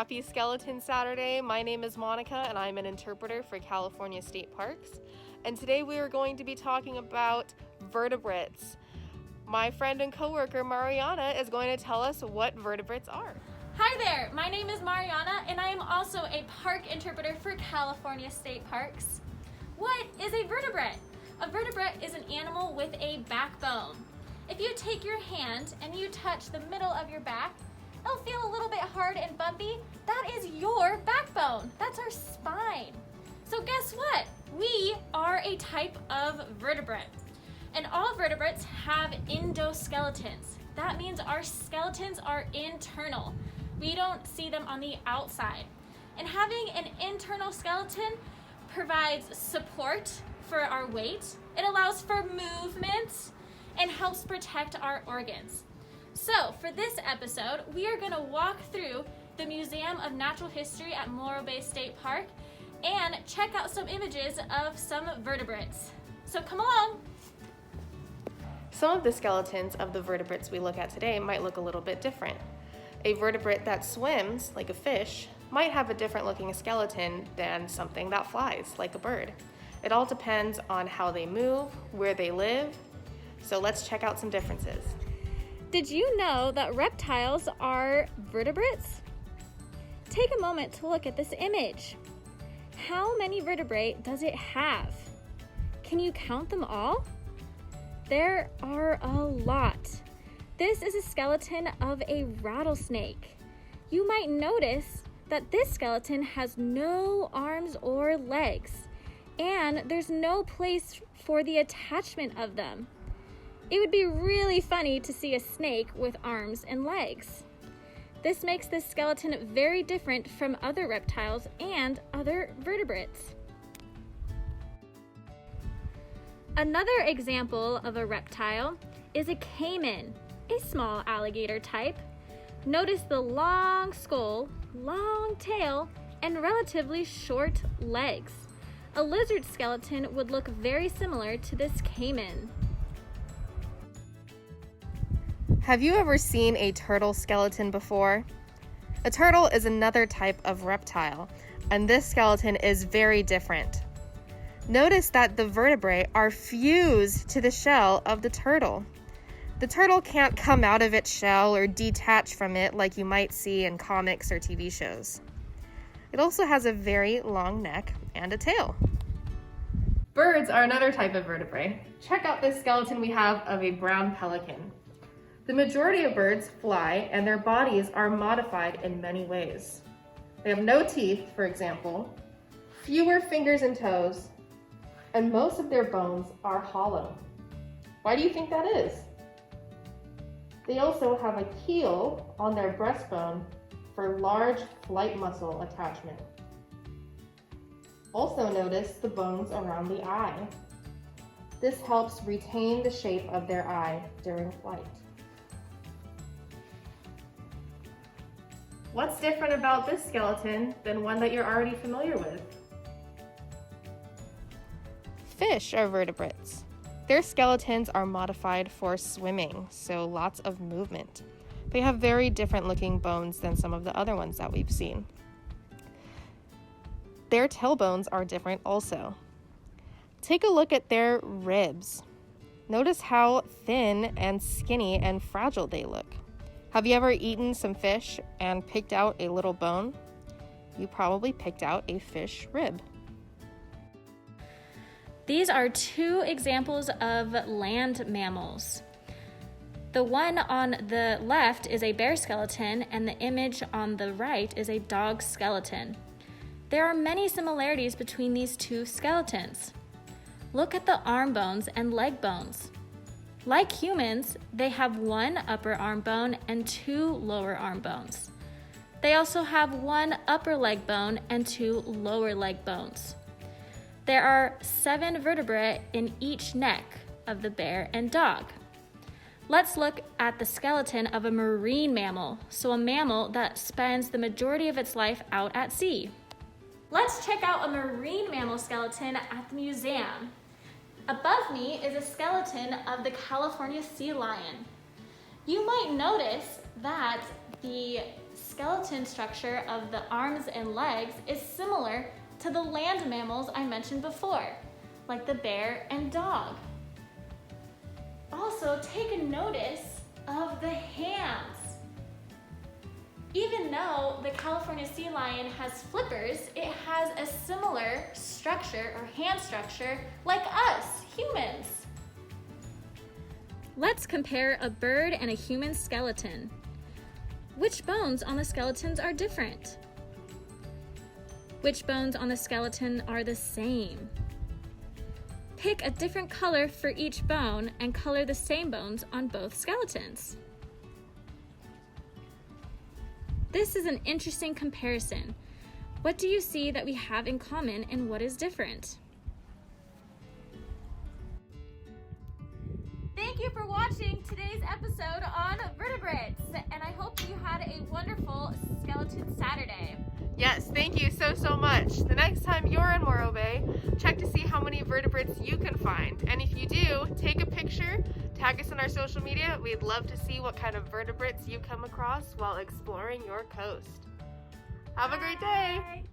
Happy Skeleton Saturday. My name is Monica and I'm an interpreter for California State Parks. And today we are going to be talking about vertebrates. My friend and coworker Mariana is going to tell us what vertebrates are. Hi there, my name is Mariana and I am also a park interpreter for California State Parks. What is a vertebrate? A vertebrate is an animal with a backbone. If you take your hand and you touch the middle of your back, it'll feel a little bit hard and bumpy. That is your backbone. That's our spine. So guess what? We are a type of vertebrate. And all vertebrates have endoskeletons. That means our skeletons are internal. We don't see them on the outside. And having an internal skeleton provides support for our weight. It allows for movement and helps protect our organs. So for this episode, we are going to walk through the Museum of Natural History at Morro Bay State Park and check out some images of some vertebrates. So come along. Some of the skeletons of the vertebrates we look at today might look a little bit different. A vertebrate that swims, like a fish, might have a different looking skeleton than something that flies, like a bird. It all depends on how they move, where they live. So let's check out some differences. Did you know that reptiles are vertebrates? Take a moment to look at this image. How many vertebrae does it have? Can you count them all? There are a lot. This is a skeleton of a rattlesnake. You might notice that this skeleton has no arms or legs, and there's no place for the attachment of them. It would be really funny to see a snake with arms and legs. This makes this skeleton very different from other reptiles and other vertebrates. Another example of a reptile is a caiman, a small alligator type. Notice the long skull, long tail, and relatively short legs. A lizard skeleton would look very similar to this caiman. Have you ever seen a turtle skeleton before? A turtle is another type of reptile, and this skeleton is very different. Notice that the vertebrae are fused to the shell of the turtle. The turtle can't come out of its shell or detach from it like you might see in comics or TV shows. It also has a very long neck and a tail. Birds are another type of vertebrae. Check out this skeleton we have of a brown pelican. The majority of birds fly, and their bodies are modified in many ways. They have no teeth, for example, fewer fingers and toes, and most of their bones are hollow. Why do you think that is? They also have a keel on their breastbone for large flight muscle attachment. Also notice the bones around the eye. This helps retain the shape of their eye during flight. What's different about this skeleton than one that you're already familiar with? Fish are vertebrates. Their skeletons are modified for swimming, so lots of movement. They have very different looking bones than some of the other ones that we've seen. Their tailbones are different also. Take a look at their ribs. Notice how thin and skinny and fragile they look. Have you ever eaten some fish and picked out a little bone? You probably picked out a fish rib. These are two examples of land mammals. The one on the left is a bear skeleton, and the image on the right is a dog skeleton. There are many similarities between these two skeletons. Look at the arm bones and leg bones. Like humans, they have one upper arm bone and two lower arm bones. They also have one upper leg bone and two lower leg bones. There are 7 vertebrae in each neck of the bear and dog. Let's look at the skeleton of a marine mammal, so a mammal that spends the majority of its life out at sea. Let's check out a marine mammal skeleton at the museum. Above me is a skeleton of the California sea lion. You might notice that the skeleton structure of the arms and legs is similar to the land mammals I mentioned before, like the bear and dog. Also, take a notice of the hands. Even though the California sea lion has flippers, it has a similar structure or hand structure like us, humans. Let's compare a bird and a human skeleton. Which bones on the skeletons are different? Which bones on the skeleton are the same? Pick a different color for each bone and color the same bones on both skeletons. This is an interesting comparison. What do you see that we have in common and what is different? Thank you for watching today's episode on vertebrates, and I hope you had a wonderful Skeleton Saturday. Yes, thank you so much. The next time you're in Morro Bay, check to see how many vertebrates you can find. And if you do, take a picture, tag us on our social media. We'd love to see what kind of vertebrates you come across while exploring your coast. Have a great day!